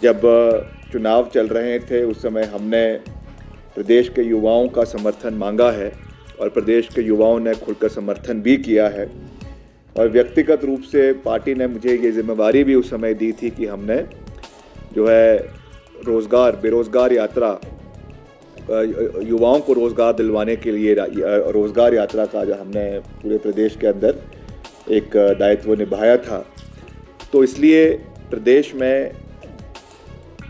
जब चुनाव चल रहे थे उस समय हमने प्रदेश के युवाओं का समर्थन मांगा है और प्रदेश के युवाओं ने खुलकर समर्थन भी किया है। और व्यक्तिगत रूप से पार्टी ने मुझे ये जिम्मेवारी भी उस समय दी थी कि हमने जो है बेरोज़गार यात्रा, युवाओं को रोज़गार दिलवाने के लिए रोज़गार यात्रा का जो हमने पूरे प्रदेश के अंदर एक दायित्व निभाया था। तो इसलिए प्रदेश में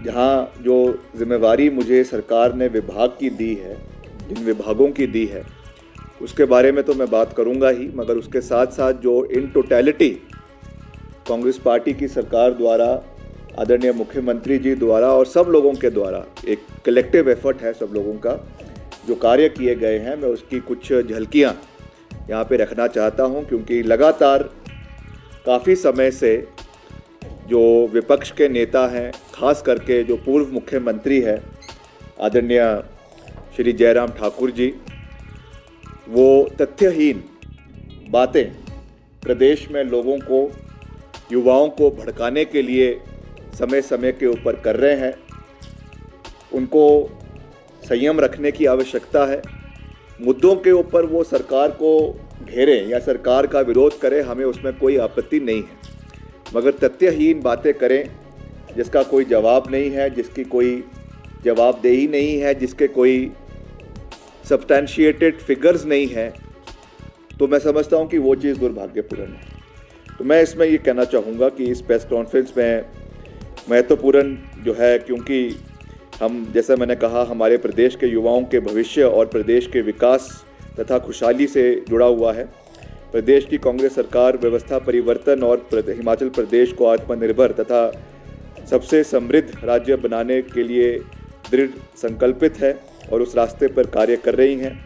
जहाँ जो जिम्मेवारी मुझे सरकार ने विभाग की दी है, जिन विभागों की दी है, उसके बारे में तो मैं बात करूंगा ही, मगर उसके साथ साथ जो इन टोटलिटी कांग्रेस पार्टी की सरकार द्वारा, आदरणीय मुख्यमंत्री जी द्वारा और सब लोगों के द्वारा एक कलेक्टिव एफर्ट है, सब लोगों का जो कार्य किए गए हैं, मैं उसकी कुछ झलकियाँ यहाँ पे रखना चाहता हूँ। क्योंकि लगातार काफ़ी समय से जो विपक्ष के नेता हैं, खास करके जो पूर्व मुख्यमंत्री है आदरणीय श्री जयराम ठाकुर जी, वो तथ्यहीन बातें प्रदेश में लोगों को, युवाओं को भड़काने के लिए समय समय के ऊपर कर रहे हैं। उनको संयम रखने की आवश्यकता है। मुद्दों के ऊपर वो सरकार को घेरें या सरकार का विरोध करें, हमें उसमें कोई आपत्ति नहीं है, मगर तथ्यहीन बातें करें जिसका कोई जवाब नहीं है, जिसकी कोई जवाबदेही नहीं है, जिसके कोई सब्सटैंशिएटेड फिगर्स नहीं है, तो मैं समझता हूं कि वो चीज़ दुर्भाग्यपूर्ण है। तो मैं इसमें ये कहना चाहूँगा कि इस प्रेस कॉन्फ्रेंस में महत्वपूर्ण जो है, क्योंकि हम, जैसा मैंने कहा, हमारे प्रदेश के युवाओं के भविष्य और प्रदेश के विकास तथा खुशहाली से जुड़ा हुआ है। प्रदेश की कांग्रेस सरकार व्यवस्था परिवर्तन और हिमाचल प्रदेश को आत्मनिर्भर तथा सबसे समृद्ध राज्य बनाने के लिए दृढ़ संकल्पित है और उस रास्ते पर कार्य कर रही हैं।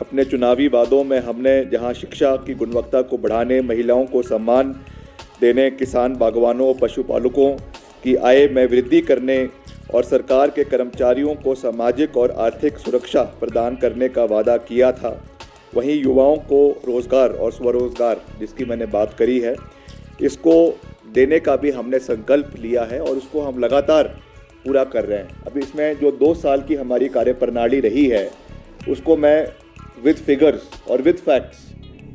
अपने चुनावी वादों में हमने जहां शिक्षा की गुणवत्ता को बढ़ाने, महिलाओं को सम्मान देने, किसान, बागवानों, पशुपालकों की आय में वृद्धि करने और सरकार के कर्मचारियों को सामाजिक और आर्थिक सुरक्षा प्रदान करने का वादा किया था, वहीं युवाओं को रोज़गार और स्वरोज़गार, जिसकी मैंने बात करी है, इसको देने का भी हमने संकल्प लिया है और उसको हम लगातार पूरा कर रहे हैं। अभी इसमें जो 2 साल की हमारी कार्यप्रणाली रही है, उसको मैं विद फिगर्स और विद फैक्ट्स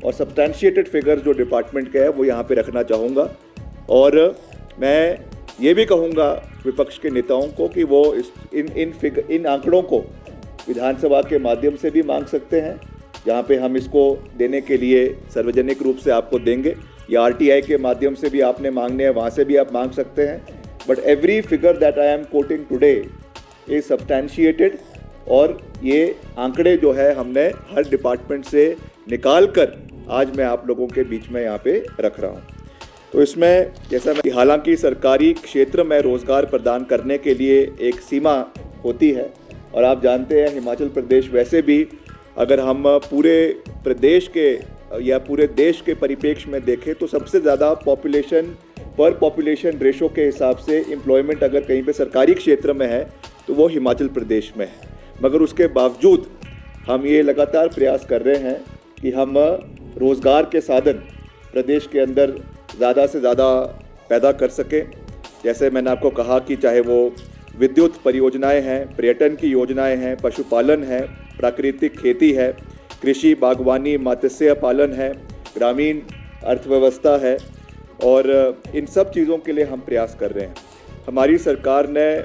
और सब्सटैंशिएटेड फिगर्स जो डिपार्टमेंट के है वो यहाँ पे रखना चाहूँगा। और मैं ये भी कहूँगा विपक्ष के नेताओं को कि वो इन आंकड़ों को विधानसभा के माध्यम से भी मांग सकते हैं, जहाँ पे हम इसको देने के लिए सार्वजनिक रूप से आपको देंगे, या आरटीआई के माध्यम से भी आपने मांगने हैं, वहाँ से भी आप मांग सकते हैं। But every figure that I am quoting today is substantiated, और ये आंकड़े जो है हमने हर डिपार्टमेंट से निकाल कर आज मैं आप लोगों के बीच में यहाँ पे रख रहा हूँ। तो इसमें जैसा मैं, हालांकि सरकारी क्षेत्र में रोज़गार प्रदान करने के लिए एक सीमा होती है, और आप जानते हैं हिमाचल प्रदेश वैसे भी, अगर हम पूरे प्रदेश के या पूरे देश के परिप्रेक्ष्य में देखें तो सबसे ज़्यादा पॉपुलेशन रेशो के हिसाब से एम्प्लॉयमेंट अगर कहीं पे सरकारी क्षेत्र में है तो वो हिमाचल प्रदेश में है। मगर उसके बावजूद हम ये लगातार प्रयास कर रहे हैं कि हम रोज़गार के साधन प्रदेश के अंदर ज़्यादा से ज़्यादा पैदा कर सकें। जैसे मैंने आपको कहा कि चाहे वो विद्युत परियोजनाएं हैं, पर्यटन की योजनाएं हैं, पशुपालन है, प्राकृतिक खेती है, कृषि, बागवानी, मत्स्य पालन है, ग्रामीण अर्थव्यवस्था है, और इन सब चीज़ों के लिए हम प्रयास कर रहे हैं। हमारी सरकार ने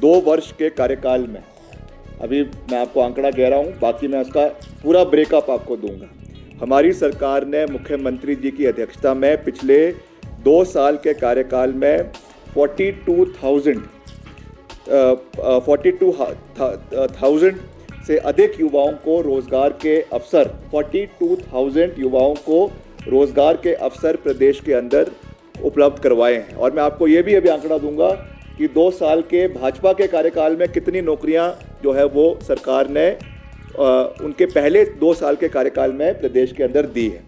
2 वर्ष के कार्यकाल में, अभी मैं आपको आंकड़ा कह रहा हूँ, बाकी मैं उसका पूरा ब्रेकअप आपको दूंगा। हमारी सरकार ने मुख्यमंत्री जी की अध्यक्षता में पिछले 2 साल के कार्यकाल में 42,000 से अधिक युवाओं को रोज़गार के अवसर, 42,000 युवाओं को रोज़गार के अवसर प्रदेश के अंदर उपलब्ध करवाए हैं। और मैं आपको ये भी अभी आंकड़ा दूंगा कि 2 साल के भाजपा के कार्यकाल में कितनी नौकरियां जो है वो सरकार ने उनके पहले 2 साल के कार्यकाल में प्रदेश के अंदर दी है।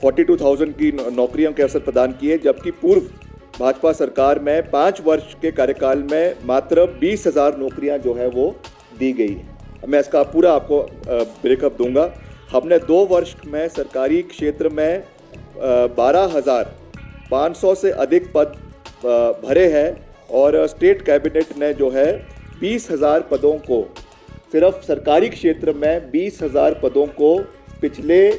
42,000 की नौकरियों के अवसर प्रदान किए, जबकि पूर्व भाजपा सरकार में 5 वर्ष के कार्यकाल में मात्र 20,000 नौकरियां जो है वो दी गई है। मैं इसका पूरा आपको ब्रेकअप दूंगा। हमने 2 वर्ष में सरकारी क्षेत्र में 500 से अधिक पद भरे हैं और स्टेट कैबिनेट ने जो है 20,000 पदों को, सिर्फ सरकारी क्षेत्र में 20,000 पदों को पिछले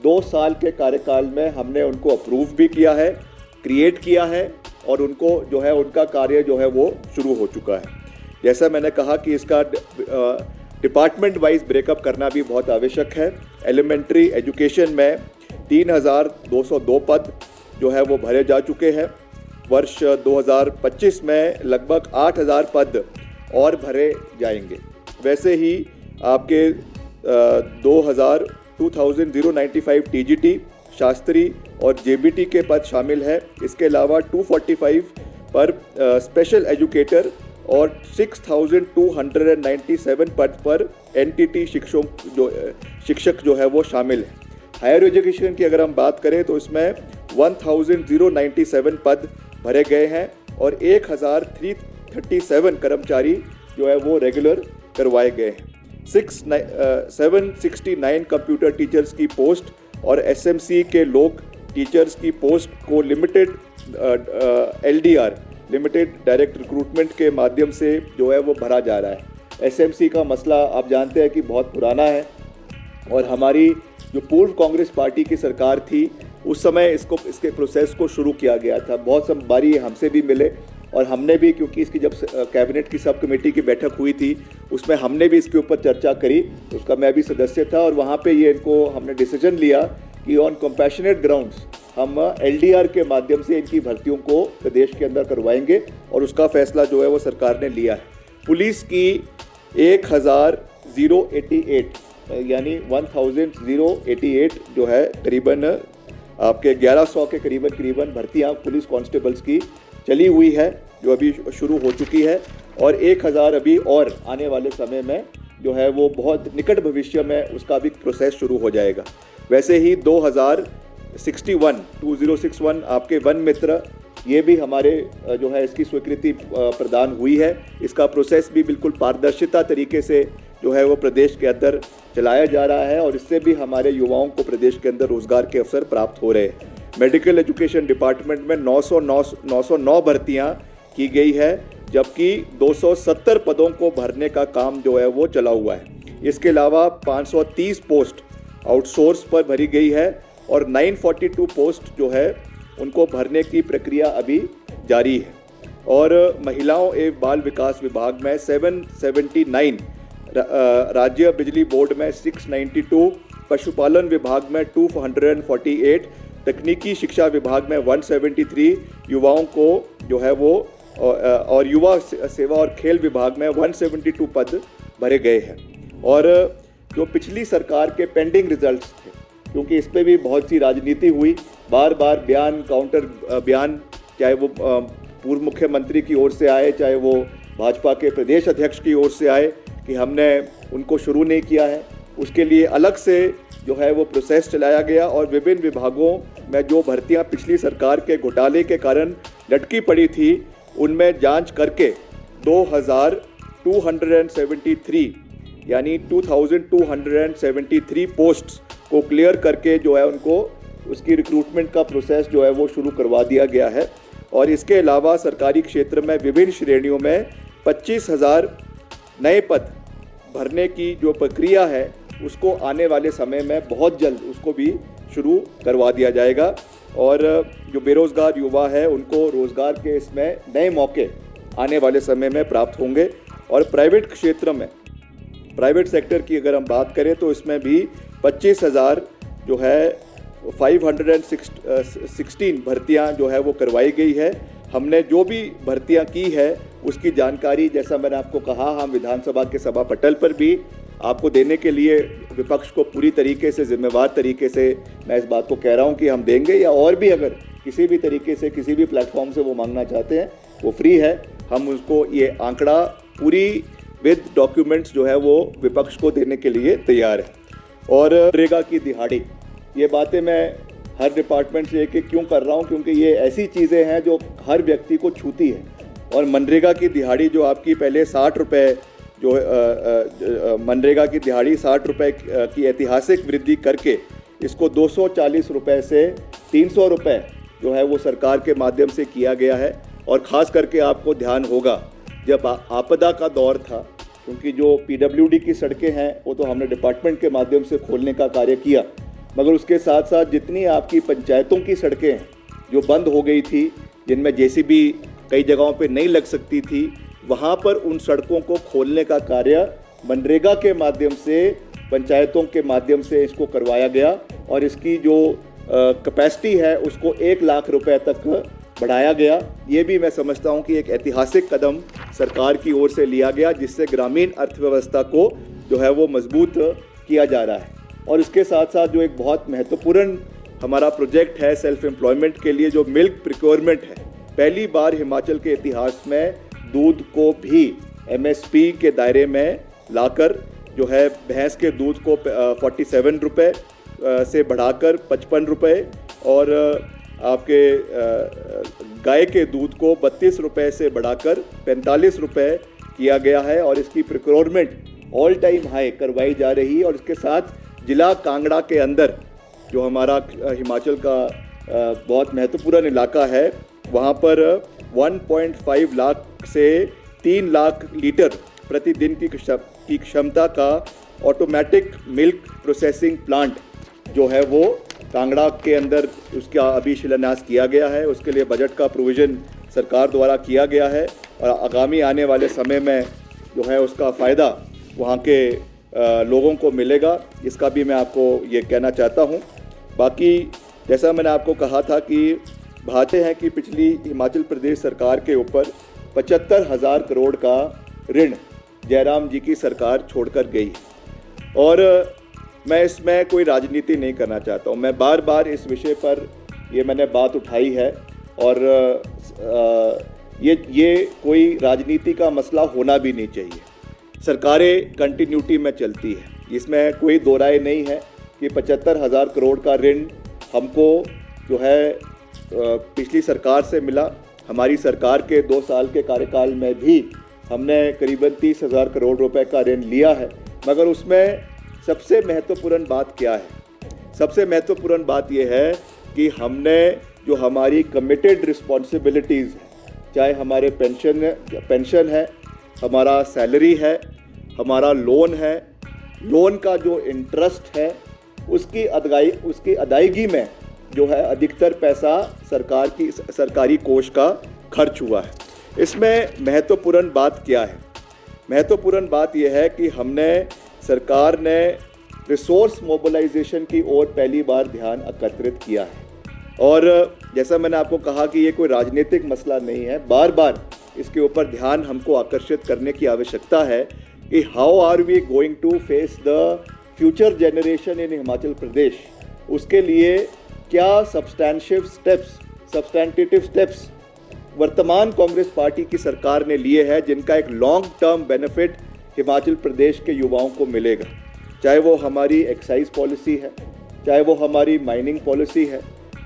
2 साल के कार्यकाल में हमने उनको अप्रूव भी किया है, क्रिएट किया है और उनको जो है उनका कार्य जो है वो शुरू हो चुका है। जैसा मैंने कहा कि इसका डिपार्टमेंट वाइज ब्रेकअप करना भी बहुत आवश्यक है। एलिमेंट्री एजुकेशन में 3,202 पद जो है वो भरे जा चुके हैं। वर्ष 2025 में लगभग 8,000 पद और भरे जाएंगे। वैसे ही आपके 2,095 टीजीटी, शास्त्री और जेबीटी के पद शामिल है। इसके अलावा 245 पर स्पेशल एजुकेटर और 6,297 पद पर एनटीटी शिक्षक जो है वो शामिल है। हायर एजुकेशन की अगर हम बात करें तो इसमें 1,097 पद भरे गए हैं और 1,337 कर्मचारी जो है वो रेगुलर करवाए गए हैं। 769 कंप्यूटर टीचर्स की पोस्ट और एसएमसी के लोग टीचर्स की पोस्ट को limited LDR limited direct recruitment के माध्यम से जो है वो भरा जा रहा है। एसएमसी का मसला आप जानते हैं कि बहुत पुराना है और हमारी जो पूर्व कांग्रेस पार्टी की सरकार थी उस समय इसके प्रोसेस को शुरू किया गया था। बहुत सब बारी हमसे भी मिले और हमने भी, क्योंकि इसकी जब कैबिनेट की सब कमेटी की बैठक हुई थी उसमें हमने भी इसके ऊपर चर्चा करी, उसका मैं भी सदस्य था और वहाँ पे ये इनको हमने डिसीजन लिया कि ऑन कंपैशनेट ग्राउंड्स हम LDR के माध्यम से इनकी भर्तियों को प्रदेश के अंदर करवाएंगे और उसका फैसला जो है वो सरकार ने लिया है। पुलिस की 1,088 यानी 1,088 जो है करीबन आपके 1100 के करीबन भर्तियाँ पुलिस कांस्टेबल्स की चली हुई है जो अभी शुरू हो चुकी है और 1,000 अभी और आने वाले समय में जो है वो बहुत निकट भविष्य में उसका भी प्रोसेस शुरू हो जाएगा। वैसे ही 2061 आपके वन मित्र, ये भी हमारे जो है इसकी स्वीकृति प्रदान हुई है। इसका प्रोसेस भी बिल्कुल पारदर्शिता तरीके से जो है वो प्रदेश के अंदर चलाया जा रहा है और इससे भी हमारे युवाओं को प्रदेश के अंदर रोजगार के अवसर प्राप्त हो रहे हैं। मेडिकल एजुकेशन डिपार्टमेंट में 909 भर्तियां की गई है जबकि 270 पदों को भरने का काम जो है वो चला हुआ है। इसके अलावा 530 पोस्ट आउटसोर्स पर भरी गई है और 942 पोस्ट जो है उनको भरने की प्रक्रिया अभी जारी है। और महिलाओं एवं बाल विकास विभाग में 779, राज्य बिजली बोर्ड में 692, पशुपालन विभाग में 248, तकनीकी शिक्षा विभाग में 173, युवाओं को जो है वो और युवा सेवा और खेल विभाग में 172 पद भरे गए हैं। और जो पिछली सरकार के पेंडिंग रिजल्ट्स थे, क्योंकि इस पे भी बहुत सी राजनीति हुई, बार बार बयान काउंटर बयान, चाहे वो पूर्व मुख्यमंत्री की ओर से आए चाहे वो भाजपा के प्रदेश अध्यक्ष की ओर से आए कि हमने उनको शुरू नहीं किया है, उसके लिए अलग से जो है वो प्रोसेस चलाया गया और विभिन्न विभागों में जो भर्तियां पिछली सरकार के घोटाले के कारण लटकी पड़ी थी उनमें जांच करके 2,273 यानी 2,273 पोस्ट्स को क्लियर करके जो है उनको उसकी रिक्रूटमेंट का प्रोसेस जो है वो शुरू करवा दिया गया है। और इसके अलावा सरकारी क्षेत्र में विभिन्न श्रेणियों में 25,000 नए पद भरने की जो प्रक्रिया है उसको आने वाले समय में बहुत जल्द उसको भी शुरू करवा दिया जाएगा और जो बेरोज़गार युवा है उनको रोज़गार के इसमें नए मौके आने वाले समय में प्राप्त होंगे। और प्राइवेट क्षेत्र में, प्राइवेट सेक्टर की अगर हम बात करें तो इसमें भी 25,000 जो है 516 भर्तियां जो है वो करवाई गई है। हमने जो भी भर्तियां की है उसकी जानकारी, जैसा मैंने आपको कहा, हम विधानसभा के सभा पटल पर भी आपको देने के लिए विपक्ष को पूरी तरीके से जिम्मेवार तरीके से मैं इस बात को कह रहा हूं कि हम देंगे, या और भी अगर किसी भी तरीके से किसी भी प्लेटफॉर्म से वो मांगना चाहते हैं वो फ्री है। हम उसको ये आंकड़ा पूरी विद डॉक्यूमेंट्स जो है वो विपक्ष को देने के लिए तैयार है। और मनरेगा की दिहाड़ी, ये बातें मैं हर डिपार्टमेंट से एक क्यों कर रहा हूँ, क्योंकि ये ऐसी चीज़ें हैं जो हर व्यक्ति को छूती है। और मनरेगा की दिहाड़ी जो आपकी पहले 60 रुपये जो मनरेगा की दिहाड़ी 60 रुपये की ऐतिहासिक वृद्धि करके इसको 240 रुपये से 300 रुपये जो है वो सरकार के माध्यम से किया गया है। और ख़ास करके आपको ध्यान होगा जब आपदा का दौर था, क्योंकि जो पीडब्ल्यूडी की सड़कें हैं वो तो हमने डिपार्टमेंट के माध्यम से खोलने का कार्य किया, मगर उसके साथ साथ जितनी आपकी पंचायतों की सड़कें हैं जो बंद हो गई थी, जिनमें जेसीबी कई जगहों पे नहीं लग सकती थी, वहाँ पर उन सड़कों को खोलने का कार्य मनरेगा के माध्यम से, पंचायतों के माध्यम से इसको करवाया गया और इसकी जो कैपेसिटी है उसको 1 लाख रुपए तक बढ़ाया गया। ये भी मैं समझता हूँ कि एक ऐतिहासिक कदम सरकार की ओर से लिया गया, जिससे ग्रामीण अर्थव्यवस्था को जो है वो मजबूत किया जा रहा है। और इसके साथ साथ जो एक बहुत महत्वपूर्ण हमारा प्रोजेक्ट है सेल्फ एम्प्लॉयमेंट के लिए, जो मिल्क प्रिक्योरमेंट है, पहली बार हिमाचल के इतिहास में दूध को भी एमएसपी के दायरे में लाकर जो है भैंस के दूध को 47 रुपये से बढ़ाकर 55 रुपये और आपके गाय के दूध को 32 रुपये से बढ़ाकर 45 रुपये किया गया है। और इसकी प्रिक्योरमेंट ऑल टाइम हाई करवाई जा रही है। और इसके साथ जिला कांगड़ा के अंदर जो हमारा हिमाचल का बहुत महत्वपूर्ण इलाका है, वहाँ पर 1.5 लाख से 3 लाख लीटर प्रतिदिन की क्षमता का ऑटोमेटिक मिल्क प्रोसेसिंग प्लांट जो है वो कांगड़ा के अंदर उसका अभी शिलान्यास किया गया है। उसके लिए बजट का प्रोविज़न सरकार द्वारा किया गया है और आगामी आने वाले समय में जो है उसका फ़ायदा वहाँ के लोगों को मिलेगा, इसका भी मैं आपको ये कहना चाहता हूँ। बाकी जैसा मैंने आपको कहा था कि भाते हैं कि पिछली हिमाचल प्रदेश सरकार के ऊपर 75,000 करोड़ का ऋण जयराम जी की सरकार छोड़कर गई और मैं इसमें कोई राजनीति नहीं करना चाहता हूँ। मैं बार बार इस विषय पर ये मैंने बात उठाई है और ये कोई राजनीति का मसला होना भी नहीं चाहिए। सरकारें कंटिन्यूटी में चलती है, इसमें कोई दो राय नहीं है कि 75,000 करोड़ का ऋण हमको जो है पिछली सरकार से मिला। हमारी सरकार के 2 साल के कार्यकाल में भी हमने करीबन 30,000 करोड़ रुपए का ऋण लिया है। मगर उसमें सबसे महत्वपूर्ण बात क्या है? सबसे महत्वपूर्ण बात यह है कि हमने जो हमारी कमिटेड रिस्पॉन्सिबिलिटीज़ है, चाहे हमारे पेंशन है, हमारा सैलरी है, हमारा लोन है, लोन का जो इंटरेस्ट है उसकी अदायगी में जो है अधिकतर पैसा सरकारी कोष का खर्च हुआ है। इसमें महत्वपूर्ण बात क्या है? महत्वपूर्ण बात यह है कि सरकार ने रिसोर्स मोबिलाइजेशन की ओर पहली बार ध्यान एकत्रित किया है। और जैसा मैंने आपको कहा कि ये कोई राजनीतिक मसला नहीं है, बार बार इसके ऊपर ध्यान हमको आकर्षित करने की आवश्यकता है कि how are we going to face the future generation in Himachal Pradesh. उसके लिए क्या सब्सटैंटिव स्टेप्स वर्तमान कांग्रेस पार्टी की सरकार ने लिए हैं, जिनका एक long term benefit Himachal Pradesh के युवाओं को मिलेगा। चाहे वो हमारी एक्साइज पॉलिसी है, चाहे वो हमारी माइनिंग पॉलिसी है,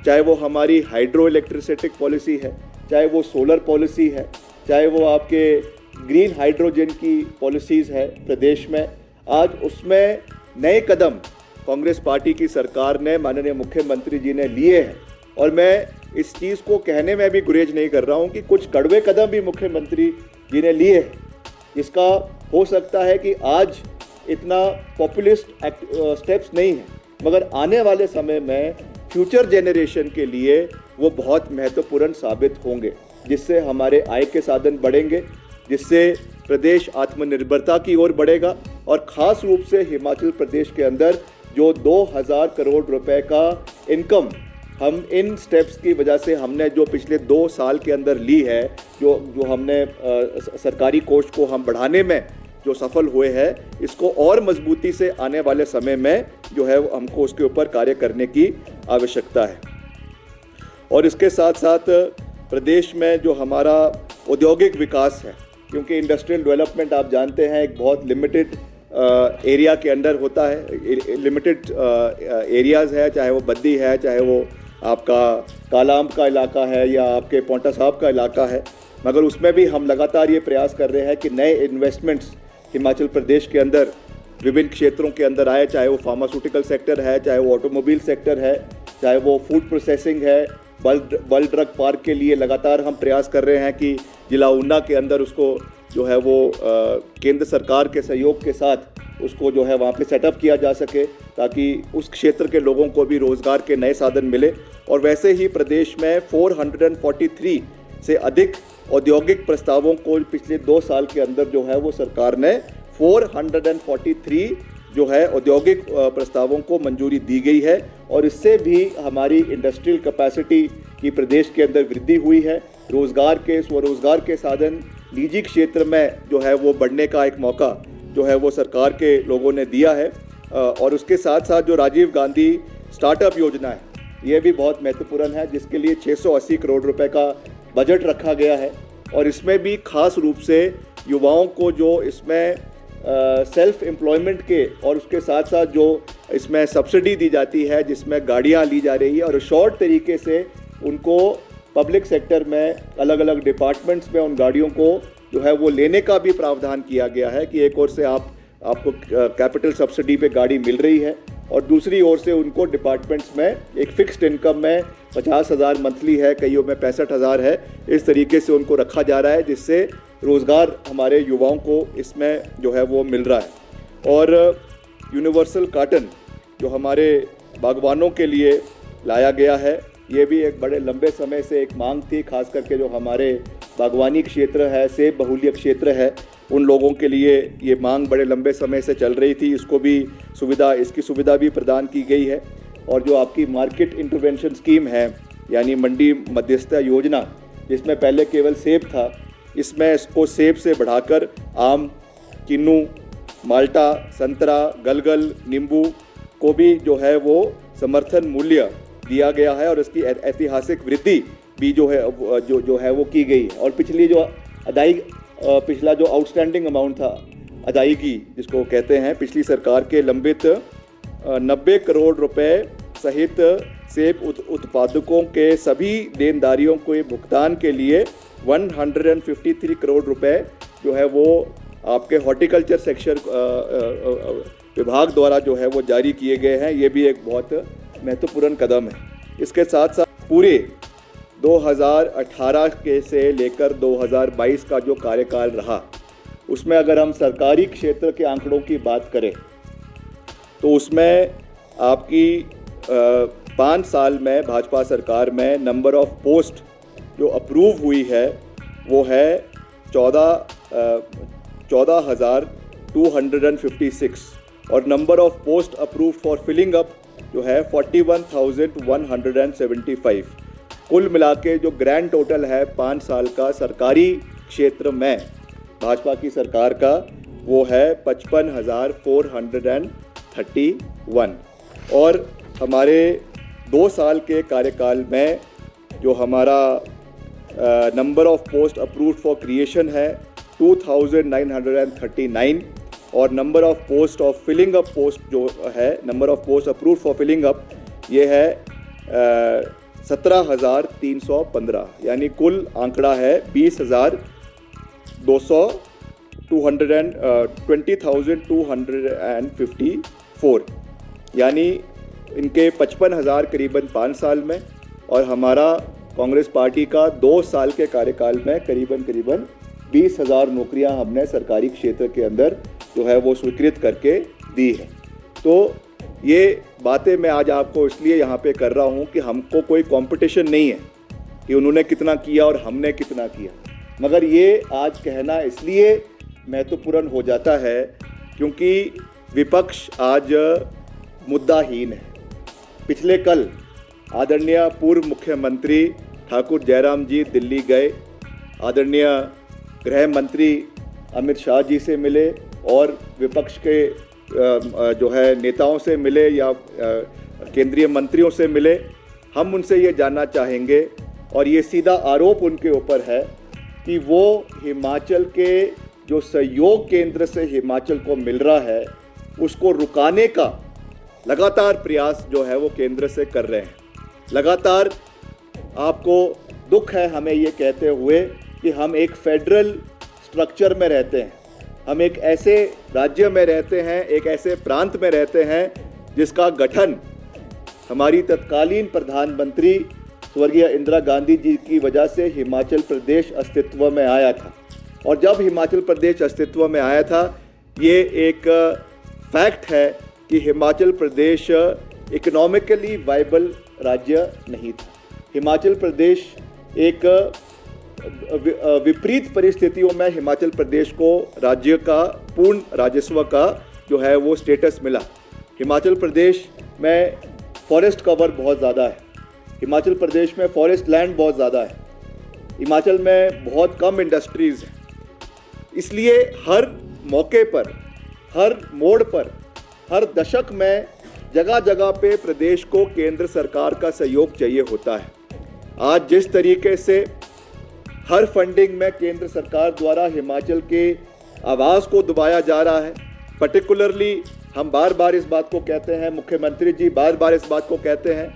चाहे वो हमारी हाइड्रो इलेक्ट्रिसिटी पॉलिसी है, चाहे वो सोलर पॉलिसी है, चाहे वो आपके ग्रीन हाइड्रोजन की पॉलिसीज़ है प्रदेश में। आज उसमें नए कदम कांग्रेस पार्टी की सरकार ने, माननीय मुख्यमंत्री जी ने लिए हैं। और मैं इस चीज़ को कहने में भी गुरेज नहीं कर रहा हूँ कि कुछ कड़वे कदम भी मुख्यमंत्री जी ने लिए हैं, जिसका हो सकता है कि आज इतना पॉपुलिस्ट स्टेप्स नहीं है, मगर आने वाले समय में फ्यूचर जनरेशन के लिए वो बहुत महत्वपूर्ण साबित होंगे, जिससे हमारे आय के साधन बढ़ेंगे, जिससे प्रदेश आत्मनिर्भरता की ओर बढ़ेगा। और ख़ास रूप से हिमाचल प्रदेश के अंदर जो 2,000 करोड़ रुपए का इनकम हम इन स्टेप्स की वजह से हमने जो पिछले 2 साल के अंदर ली है, जो हमने सरकारी कोष को हम बढ़ाने में जो सफल हुए हैं, इसको और मजबूती से आने वाले समय में जो है हमको उसके ऊपर कार्य करने की आवश्यकता है। और इसके साथ साथ प्रदेश में जो हमारा औद्योगिक विकास है, क्योंकि इंडस्ट्रियल डेवलपमेंट आप जानते हैं एक बहुत लिमिटेड एरिया के अंदर होता है, लिमिटेड एरियाज़ है, चाहे वो बद्दी है, चाहे वो आपका कालाअंब का इलाका है या आपके पौंटा साहब का इलाका है। मगर उसमें भी हम लगातार ये प्रयास कर रहे हैं कि नए इन्वेस्टमेंट्स हिमाचल प्रदेश के अंदर विभिन्न क्षेत्रों के अंदर आए, चाहे वो फार्मास्यूटिकल सेक्टर है, चाहे वो ऑटोमोबाइल सेक्टर है, चाहे वो फूड प्रोसेसिंग है, बल ड्रग पार्क के लिए लगातार हम प्रयास कर रहे हैं कि जिला ऊना के अंदर उसको जो है वो केंद्र सरकार के सहयोग के साथ उसको जो है वहाँ पे सेटअप किया जा सके, ताकि उस क्षेत्र के लोगों को भी रोज़गार के नए साधन मिले। और वैसे ही प्रदेश में 443 से अधिक औद्योगिक प्रस्तावों को पिछले 2 साल के अंदर जो है वो सरकार ने 443 जो है औद्योगिक प्रस्तावों को मंजूरी दी गई है। और इससे भी हमारी इंडस्ट्रियल कैपेसिटी की प्रदेश के अंदर वृद्धि हुई है। रोज़गार के स्वरोज़गार के साधन निजी क्षेत्र में जो है वो बढ़ने का एक मौका जो है वो सरकार के लोगों ने दिया है। और उसके साथ साथ जो राजीव गांधी स्टार्टअप योजना है, ये भी बहुत महत्वपूर्ण है, जिसके लिए 680 करोड़ रुपए का बजट रखा गया है। और इसमें भी खास रूप से युवाओं को जो इसमें सेल्फ एम्प्लॉयमेंट के और उसके साथ साथ जो इसमें सब्सिडी दी जाती है, जिसमें गाड़ियां ली जा रही है, और शॉर्ट तरीके से उनको पब्लिक सेक्टर में अलग अलग डिपार्टमेंट्स में उन गाड़ियों को जो है वो लेने का भी प्रावधान किया गया है कि एक ओर से आपको कैपिटल सब्सिडी पे गाड़ी मिल रही है और दूसरी ओर से उनको डिपार्टमेंट्स में एक फिक्स्ड इनकम में 50,000 मंथली है, कईयों में 65,000 है, इस तरीके से उनको रखा जा रहा है, जिससे रोज़गार हमारे युवाओं को इसमें जो है वो मिल रहा है। और यूनिवर्सल कार्टन जो हमारे बागवानों के लिए लाया गया है, ये भी एक बड़े लंबे समय से एक मांग थी, खास करके जो हमारे बागवानी क्षेत्र है, सेब बहुल्य क्षेत्र है, उन लोगों के लिए ये मांग बड़े लंबे समय से चल रही थी। इसकी सुविधा भी प्रदान की गई है। और जो आपकी मार्केट इंटरवेंशन स्कीम है, यानी मंडी मध्यस्थता योजना, जिसमें पहले केवल सेब था, इसमें इसको सेब से बढ़ाकर आम, किन्नू, माल्टा, संतरा, गलगल, नींबू को भी जो है वो समर्थन मूल्य दिया गया है। और इसकी ऐतिहासिक वृद्धि भी जो है वो की गई है। और पिछला जो आउटस्टैंडिंग अमाउंट था अदायगी जिसको कहते हैं, पिछली सरकार के लंबित 90 करोड़ रुपए सहित सेब उत्पादकों के सभी देनदारियों के भुगतान के लिए 153 करोड़ रुपए जो है वो आपके हॉर्टिकल्चर सेक्शन विभाग द्वारा जो है वो जारी किए गए हैं। ये भी एक बहुत महत्वपूर्ण कदम है। इसके साथ साथ पूरे 2018 के से लेकर 2022 का जो कार्यकाल रहा, उसमें अगर हम सरकारी क्षेत्र के आंकड़ों की बात करें तो उसमें आपकी 5 साल में भाजपा सरकार में नंबर ऑफ पोस्ट जो अप्रूव हुई है वो है 14,256 और number of post approve for filling up जो है 41,175। कुल मिला के जो ग्रैंड टोटल है 5 साल का सरकारी क्षेत्र में भाजपा की सरकार का, वो है 55,431। और हमारे 2 साल के कार्यकाल में जो हमारा number of post approved for creation है 2,939 और number of post of filling up post जो है, number of post approved for filling up, ये है 17,315, यानी कुल आंकड़ा है 20,254, यानी इनके 55,000 करीबन 5 साल में, और हमारा कांग्रेस पार्टी का 2 साल के कार्यकाल में करीबन 20,000 नौकरियां हमने सरकारी क्षेत्र के अंदर जो है वो स्वीकृत करके दी है। तो ये बातें मैं आज आपको इसलिए यहाँ पे कर रहा हूँ कि हमको कोई कंपटीशन नहीं है कि उन्होंने कितना किया और हमने कितना किया, मगर ये आज कहना इसलिए महत्वपूर्ण हो जाता है क्योंकि विपक्ष आज मुद्दाहीन है। पिछले कल आदरणीय पूर्व मुख्यमंत्री ठाकुर जयराम जी दिल्ली गए, आदरणीय गृह मंत्री अमित शाह जी से मिले और विपक्ष के जो है नेताओं से मिले या केंद्रीय मंत्रियों से मिले। हम उनसे ये जानना चाहेंगे और ये सीधा आरोप उनके ऊपर है कि वो हिमाचल के जो सहयोग केंद्र से हिमाचल को मिल रहा है उसको रुकाने का लगातार प्रयास जो है वो केंद्र से कर रहे हैं। लगातार आपको दुख है हमें ये कहते हुए कि हम एक फेडरल स्ट्रक्चर में रहते हैं, हम एक ऐसे राज्य में रहते हैं, एक ऐसे प्रांत में रहते हैं जिसका गठन हमारी तत्कालीन प्रधानमंत्री स्वर्गीय इंदिरा गांधी जी की वजह से हिमाचल प्रदेश अस्तित्व में आया था। और जब हिमाचल प्रदेश अस्तित्व में आया था, ये एक फैक्ट है कि हिमाचल प्रदेश इकोनॉमिकली वाइबल राज्य नहीं था। हिमाचल प्रदेश एक विपरीत परिस्थितियों में हिमाचल प्रदेश को राज्य का पूर्ण राजस्व का जो है वो स्टेटस मिला। हिमाचल प्रदेश में फॉरेस्ट कवर बहुत ज़्यादा है, हिमाचल प्रदेश में फॉरेस्ट लैंड बहुत ज़्यादा है, हिमाचल में बहुत कम इंडस्ट्रीज़ हैं। इसलिए हर मौके पर, हर मोड़ पर, हर दशक में जगह जगह पे प्रदेश को केंद्र सरकार का सहयोग चाहिए होता है। आज जिस तरीके से हर फंडिंग में केंद्र सरकार द्वारा हिमाचल के आवाज़ को दबाया जा रहा है, पर्टिकुलरली हम बार बार इस बात को कहते हैं, मुख्यमंत्री जी बार बार इस बात को कहते हैं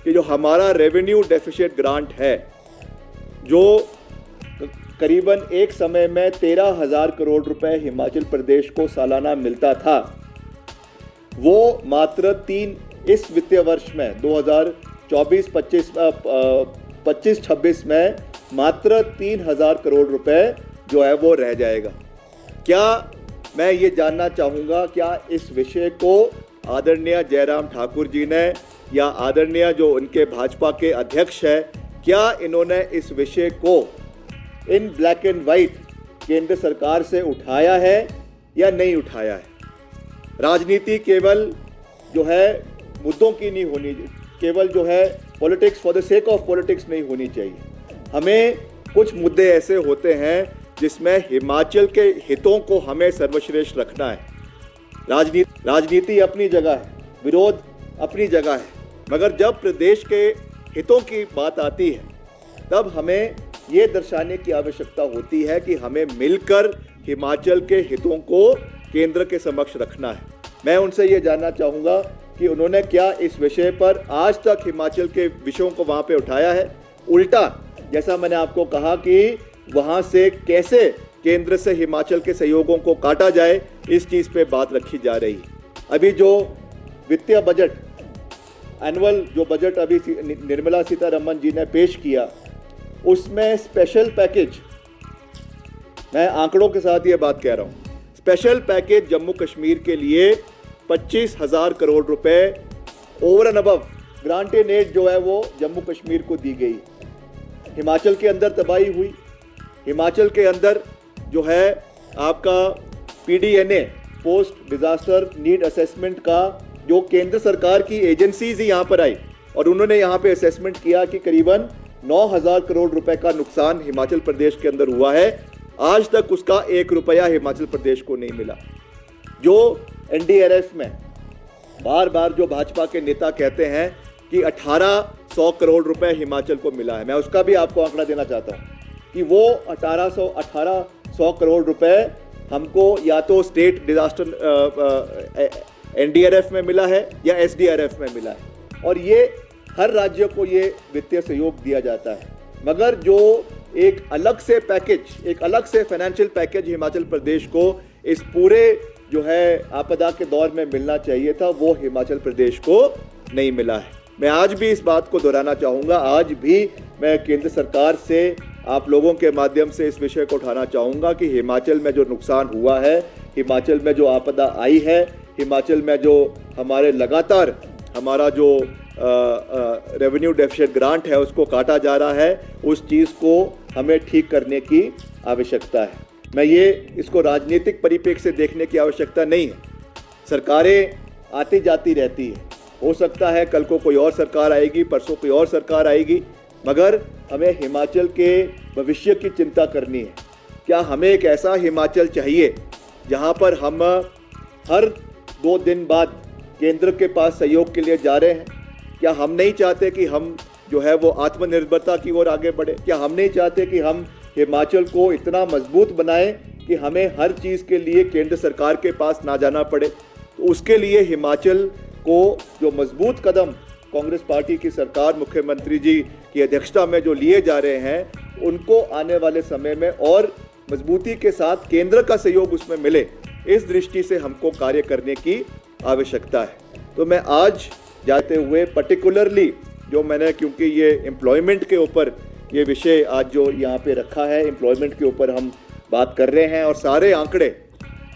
कि जो हमारा रेवेन्यू डेफिसिट ग्रांट है, जो करीबन एक समय में 13,000 करोड़ रुपए हिमाचल प्रदेश को सालाना मिलता था, वो मात्र इस वित्तीय वर्ष में 2024-25 में मात्र 3,000 करोड़ रुपए जो है वो रह जाएगा। क्या मैं ये जानना चाहूँगा, क्या इस विषय को आदरणीय जयराम ठाकुर जी ने या आदरणीय जो उनके भाजपा के अध्यक्ष है, क्या इन्होंने इस विषय को इन ब्लैक एंड वाइट केंद्र सरकार से उठाया है या नहीं उठाया है? राजनीति केवल जो है मुद्दों की नहीं होनी, केवल जो है politics for the sake of politics नहीं होनी चाहिए। हमें कुछ मुद्दे ऐसे होते हैं जिसमें हिमाचल के हितों को हमें सर्वश्रेष्ठ रखना है। राजनीति अपनी जगह है, विरोध अपनी जगह है, मगर जब प्रदेश के हितों की बात आती है तब हमें ये दर्शाने की आवश्यकता होती है कि हमें मिलकर हिमाचल के हितों को केंद्र के समक्ष रखना है। मैं उनसे ये जानना चाहूँगा कि उन्होंने क्या इस विषय पर आज तक हिमाचल के विषयों को वहाँ पे उठाया है? उल्टा, जैसा मैंने आपको कहा कि वहाँ से कैसे केंद्र से हिमाचल के सहयोगों को काटा जाए, इस चीज़ पे बात रखी जा रही है। अभी जो वित्तीय बजट, एनुअल जो बजट अभी निर्मला सीतारमन जी ने पेश किया, उसमें स्पेशल पैकेज, मैं आंकड़ों के साथ ये बात कह रहा हूँ, स्पेशल पैकेज जम्मू कश्मीर के लिए 25,000 करोड़ रुपए over and above granted aid जो है वो जम्मू कश्मीर को दी गई। हिमाचल के अंदर तबाही हुई, हिमाचल के अंदर जो है आपका PDNA post disaster need assessment का जो केंद्र सरकार की एजेंसीज ही यहाँ पर आई और उन्होंने यहाँ पे असेसमेंट किया कि करीबन 9,000 करोड़ रुपए का नुकसान हिमाचल प्रदेश के अंदर हुआ है। आज तक उसका 1 रुपया हिमाचल प्रदेश को नहीं मिला। जो NDRF में बार बार जो भाजपा के नेता कहते हैं कि 1,800 करोड़ रुपए हिमाचल को मिला है, मैं उसका भी आपको आंकड़ा देना चाहता हूँ कि वो 1,800 करोड़ रुपए हमको या तो स्टेट डिजास्टर NDRF में मिला है या SDRF में मिला है, और ये हर राज्य को ये वित्तीय सहयोग दिया जाता है। मगर जो एक अलग से पैकेज, एक अलग से फाइनेंशियल पैकेज हिमाचल प्रदेश को इस पूरे जो है आपदा के दौर में मिलना चाहिए था, वो हिमाचल प्रदेश को नहीं मिला है। मैं आज भी इस बात को दोहराना चाहूँगा, आज भी मैं केंद्र सरकार से आप लोगों के माध्यम से इस विषय को उठाना चाहूँगा कि हिमाचल में जो नुकसान हुआ है, हिमाचल में जो आपदा आई है, हिमाचल में जो हमारे लगातार हमारा जो रेवेन्यू डेफिसिट ग्रांट है उसको काटा जा रहा है, उस चीज़ को हमें ठीक करने की आवश्यकता है। मैं ये इसको राजनीतिक परिप्रेक्ष्य से देखने की आवश्यकता नहीं है। सरकारें आती जाती रहती है, हो सकता है कल को कोई और सरकार आएगी, परसों कोई और सरकार आएगी, मगर हमें हिमाचल के भविष्य की चिंता करनी है। क्या हमें एक ऐसा हिमाचल चाहिए जहाँ पर हम हर 2 दिन बाद केंद्र के पास सहयोग के लिए जा रहे हैं? क्या हम नहीं चाहते कि हम जो है वो आत्मनिर्भरता की ओर आगे बढ़े? क्या हम नहीं चाहते कि हम हिमाचल को इतना मजबूत बनाएं कि हमें हर चीज़ के लिए केंद्र सरकार के पास ना जाना पड़े? तो उसके लिए हिमाचल को जो मजबूत कदम कांग्रेस पार्टी की सरकार, मुख्यमंत्री जी की अध्यक्षता में जो लिए जा रहे हैं, उनको आने वाले समय में और मजबूती के साथ केंद्र का सहयोग उसमें मिले, इस दृष्टि से हमको कार्य करने की आवश्यकता है। तो मैं आज जाते हुए पर्टिकुलरली जो मैंने, क्योंकि ये एम्प्लॉयमेंट के ऊपर ये विषय आज जो यहाँ पे रखा है, एम्प्लॉयमेंट के ऊपर हम बात कर रहे हैं और सारे आंकड़े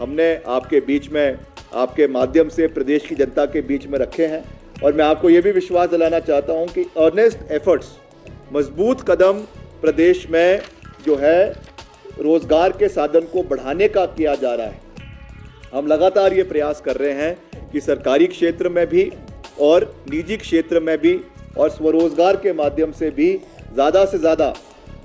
हमने आपके बीच में, आपके माध्यम से प्रदेश की जनता के बीच में रखे हैं। और मैं आपको ये भी विश्वास दिलाना चाहता हूँ कि अर्नेस्ट एफर्ट्स, मजबूत कदम प्रदेश में जो है रोज़गार के साधन को बढ़ाने का किया जा रहा है। हम लगातार ये प्रयास कर रहे हैं कि सरकारी क्षेत्र में भी और निजी क्षेत्र में भी और स्वरोजगार के माध्यम से भी ज़्यादा से ज़्यादा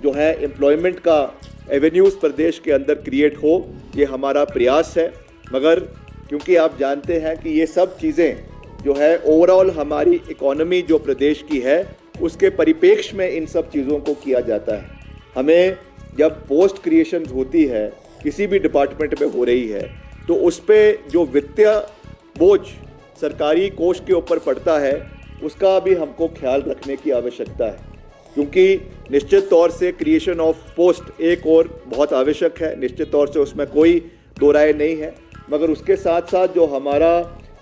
जो है एम्प्लॉयमेंट का एवेन्यूज़ प्रदेश के अंदर क्रिएट हो, ये हमारा प्रयास है। मगर क्योंकि आप जानते हैं कि ये सब चीज़ें जो है ओवरऑल हमारी इकोनॉमी जो प्रदेश की है उसके परिप्रेक्ष्य में इन सब चीज़ों को किया जाता है। हमें जब पोस्ट क्रिएशन होती है, किसी भी डिपार्टमेंट में हो रही है, तो उस पर जो वित्तीय बोझ सरकारी कोष के ऊपर पड़ता है उसका भी हमको ख्याल रखने की आवश्यकता है, क्योंकि निश्चित तौर से क्रिएशन ऑफ पोस्ट एक और बहुत आवश्यक है, निश्चित तौर से उसमें कोई दो राय नहीं है। मगर उसके साथ साथ जो हमारा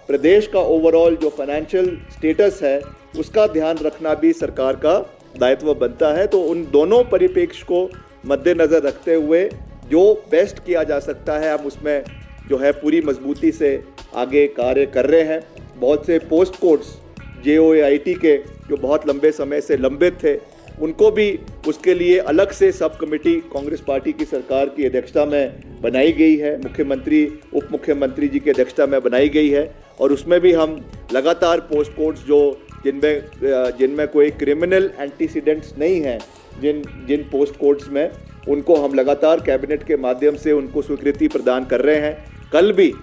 प्रदेश का ओवरऑल जो फाइनेंशियल स्टेटस है उसका ध्यान रखना भी सरकार का दायित्व बनता है। तो उन दोनों परिप्रेक्ष्य को मद्देनज़र रखते हुए जो बेस्ट किया जा सकता है हम उसमें जो है पूरी मजबूती से आगे कार्य कर रहे हैं। बहुत से पोस्ट कोड्स JOAIT के जो बहुत लंबे समय से लंबित थे उनको भी उसके लिए अलग से सब कमेटी कांग्रेस पार्टी की सरकार की अध्यक्षता में बनाई गई है, मुख्यमंत्री उप मुख्यमंत्री जी की अध्यक्षता में बनाई गई है। और उसमें भी हम लगातार पोस्ट कोड्स जो जिनमें कोई क्रिमिनल एंटीसीडेंट्स नहीं हैं, जिन पोस्ट कोड्स में, उनको हम लगातार कैबिनेट के माध्यम से उनको स्वीकृति प्रदान कर रहे हैं। कल भी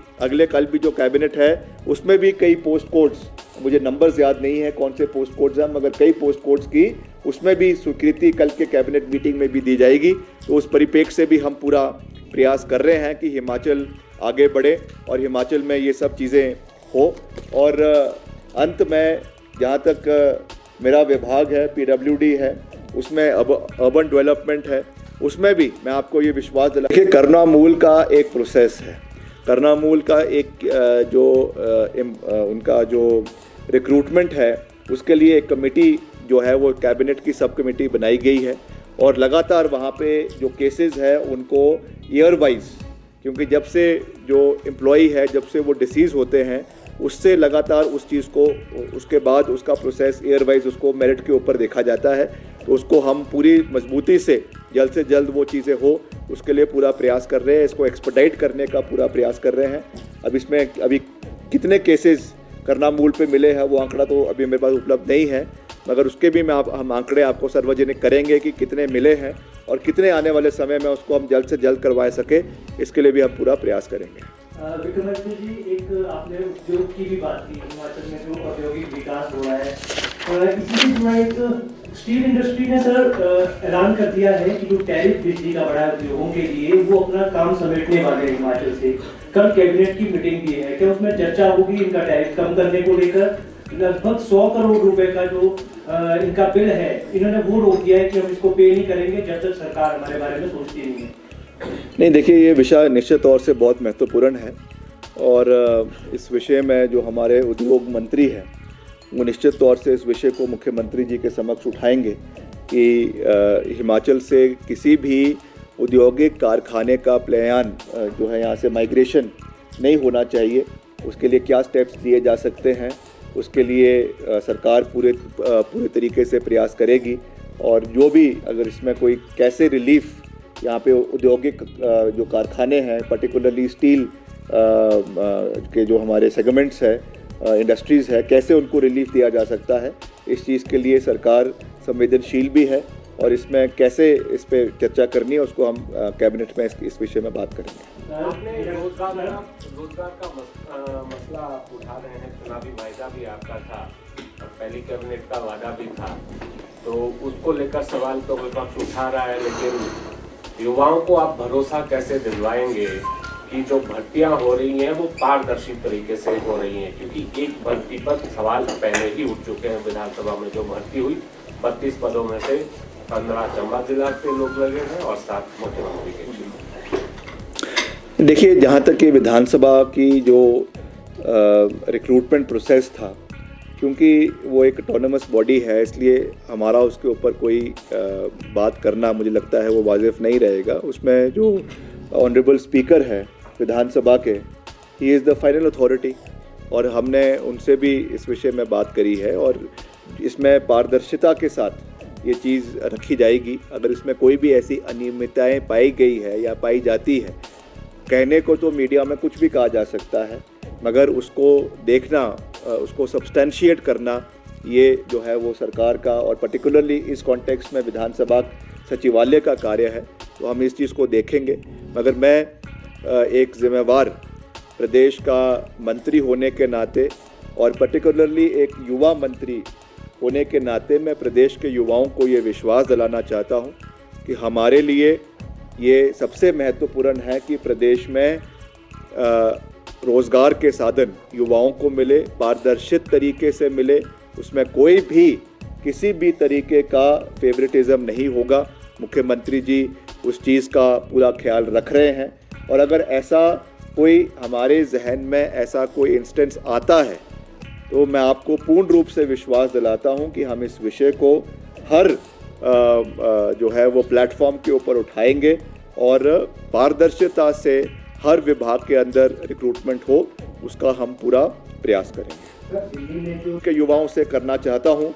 जो कैबिनेट है उसमें भी कई पोस्ट कोड्स, मुझे नंबर्स याद नहीं है कौन से पोस्ट कोड्स हैं, मगर कई पोस्ट कोड्स की उसमें भी स्वीकृति कल के कैबिनेट मीटिंग में भी दी जाएगी। तो उस परिप्रेक्ष्य से भी हम पूरा प्रयास कर रहे हैं कि हिमाचल आगे बढ़े और हिमाचल में ये सब चीज़ें हो। और अंत में जहाँ तक मेरा विभाग है, PWD है, उसमें अर्बन डेवलपमेंट है, उसमें भी मैं आपको ये विश्वास दिला कि करनामूल का एक प्रोसेस है। करनामूल का एक उनका जो रिक्रूटमेंट है उसके लिए एक कमेटी जो है वो कैबिनेट की सब कमेटी बनाई गई है। और लगातार वहाँ पे जो केसेस है उनको ईयर वाइज, क्योंकि जब से जो एम्प्लॉई है जब से वो डिसीज़ होते हैं उससे लगातार उस चीज़ को, उसके बाद उसका प्रोसेस ईयर वाइज उसको मेरिट के ऊपर देखा जाता है। तो उसको हम पूरी मजबूती से जल्द वो चीज़ें हो उसके लिए पूरा प्रयास कर रहे हैं, इसको एक्सपर्टाइट करने का पूरा प्रयास कर रहे हैं। अब इसमें अभी कितने केसेस करनामूल पे मिले हैं वो आंकड़ा तो अभी मेरे पास उपलब्ध नहीं है, मगर उसके भी हम आंकड़े आपको सार्वजनिक करेंगे कि कितने मिले हैं और कितने आने वाले समय में उसको हम जल्द से जल्द करवा सके, इसके लिए भी हम पूरा प्रयास करेंगे। विक्रमादित्य जी, एक आपने उद्योग की भी बात की, हिमाचल में जो औद्योगिक विकास हो रहा है, इसी बीच में एक स्टील इंडस्ट्री ने सर ऐलान कर दिया है कि जो टैरिफ बिजली का बढ़ा है उद्योगों के लिए वो अपना काम समेटने वाले हैं हिमाचल से। कल कैबिनेट की मीटिंग भी है, क्या उसमें चर्चा होगी इनका टैरिफ कम करने को लेकर? लगभग 100 करोड़ रुपए का जो इनका बिल है, इन्होंने वो रोक दिया है कि हम इसको पे नहीं करेंगे जब तक सरकार हमारे बारे में सोचती नहीं है। नहीं, देखिए ये विषय निश्चित तौर से बहुत महत्वपूर्ण है और इस विषय में जो हमारे उद्योग मंत्री हैं वो निश्चित तौर से इस विषय को मुख्यमंत्री जी के समक्ष उठाएंगे कि हिमाचल से किसी भी औद्योगिक कारखाने का प्लान जो है यहाँ से माइग्रेशन नहीं होना चाहिए। उसके लिए क्या स्टेप्स लिए जा सकते हैं, उसके लिए सरकार पूरे तरीके से प्रयास करेगी। और जो भी अगर इसमें कोई कैसे रिलीफ यहाँ पे औद्योगिक जो कारखाने हैं, पर्टिकुलरली स्टील के जो हमारे सेगमेंट्स है, इंडस्ट्रीज़ है, कैसे उनको रिलीफ दिया जा सकता है, इस चीज़ के लिए सरकार संवेदनशील भी है और इसमें कैसे इस पे चर्चा करनी है उसको हम कैबिनेट में इस विषय में बात करेंगे। आपने रोजगार का मसला उठा रहे हैं, चुनावी वायदा भी आपका था और पहली कैबिनेट का वादा भी था, तो उसको लेकर सवाल तो विपक्ष उठा रहा है, लेकिन युवाओं को आप भरोसा कैसे दिलवाएंगे कि जो भर्तियां हो रही हैं वो पारदर्शी तरीके से हो रही हैं? क्योंकि एक भर्ती पर सवाल पहले ही उठ चुके हैं विधानसभा में। जो भर्ती हुई 32 पदों में से 15 चंबा जिला के लोग लगे हैं और 7 मुख्यमंत्री के। देखिए, जहाँ तक कि विधानसभा की जो रिक्रूटमेंट प्रोसेस था, क्योंकि वो एक ऑटोनमस बॉडी है, इसलिए हमारा उसके ऊपर कोई बात करना मुझे लगता है वो वाजिब नहीं रहेगा। उसमें जो ऑनरेबल स्पीकर है विधानसभा के, he is the final authority, और हमने उनसे भी इस विषय में बात करी है और इसमें पारदर्शिता के साथ ये चीज़ रखी जाएगी। अगर इसमें कोई भी ऐसी अनियमितताएं पाई गई है या पाई जाती है, कहने को तो मीडिया में कुछ भी कहा जा सकता है, मगर उसको देखना, उसको सब्सटेंशिएट करना, ये जो है वो सरकार का और पर्टिकुलरली इस कॉन्टेक्स्ट में विधानसभा सचिवालय का कार्य है। तो हम इस चीज़ को देखेंगे। मगर मैं एक जिम्मेवार प्रदेश का मंत्री होने के नाते और पर्टिकुलरली एक युवा मंत्री होने के नाते मैं प्रदेश के युवाओं को ये विश्वास दिलाना चाहता हूँ कि हमारे लिए ये सबसे महत्वपूर्ण है कि प्रदेश में रोज़गार के साधन युवाओं को मिले, पारदर्शित तरीके से मिले, उसमें कोई भी किसी भी तरीके का फेवरेटिज़म नहीं होगा। मुख्यमंत्री जी उस चीज़ का पूरा ख्याल रख रहे हैं, और अगर ऐसा कोई हमारे जहन में ऐसा कोई इंस्टेंस आता है तो मैं आपको पूर्ण रूप से विश्वास दिलाता हूं कि हम इस विषय को हर जो है वो प्लेटफॉर्म के ऊपर उठाएंगे और पारदर्शिता से हर विभाग के अंदर रिक्रूटमेंट हो, उसका हम पूरा प्रयास करेंगे। के युवाओं से करना चाहता हूं,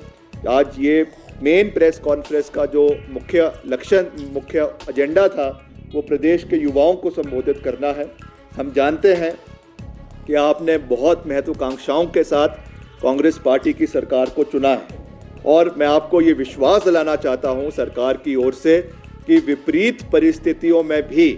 आज ये मेन प्रेस कॉन्फ्रेंस का जो मुख्य एजेंडा था वो प्रदेश के युवाओं को संबोधित करना है। हम जानते हैं कि आपने बहुत महत्वाकांक्षाओं के साथ कांग्रेस पार्टी की सरकार को चुना है, और मैं आपको ये विश्वास दिलाना चाहता हूँ सरकार की ओर से कि विपरीत परिस्थितियों में भी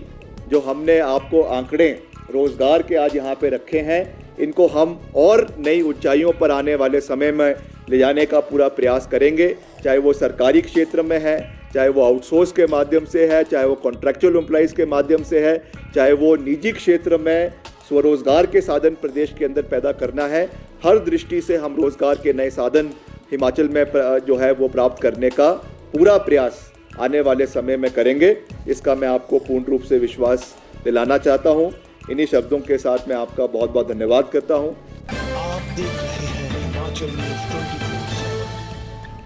जो हमने आपको आंकड़े रोज़गार के आज यहाँ पे रखे हैं, इनको हम और नई ऊंचाइयों पर आने वाले समय में ले जाने का पूरा प्रयास करेंगे। चाहे वो सरकारी क्षेत्र में है, चाहे वो आउटसोर्स के माध्यम से है, चाहे वो कॉन्ट्रैक्चुअल एम्प्लॉइज़ के माध्यम से है, चाहे वो निजी क्षेत्र में स्वरोजगार के साधन प्रदेश के अंदर पैदा करना है। हर दृष्टि से हम रोज़गार के नए साधन हिमाचल में जो है वो प्राप्त करने का पूरा प्रयास आने वाले समय में करेंगे। इसका मैं आपको पूर्ण रूप से विश्वास दिलाना चाहता हूँ। इन्हीं शब्दों के साथ मैं आपका बहुत बहुत धन्यवाद करता हूँ। आप देख रहे हैं हिमाचल न्यूज़ 24।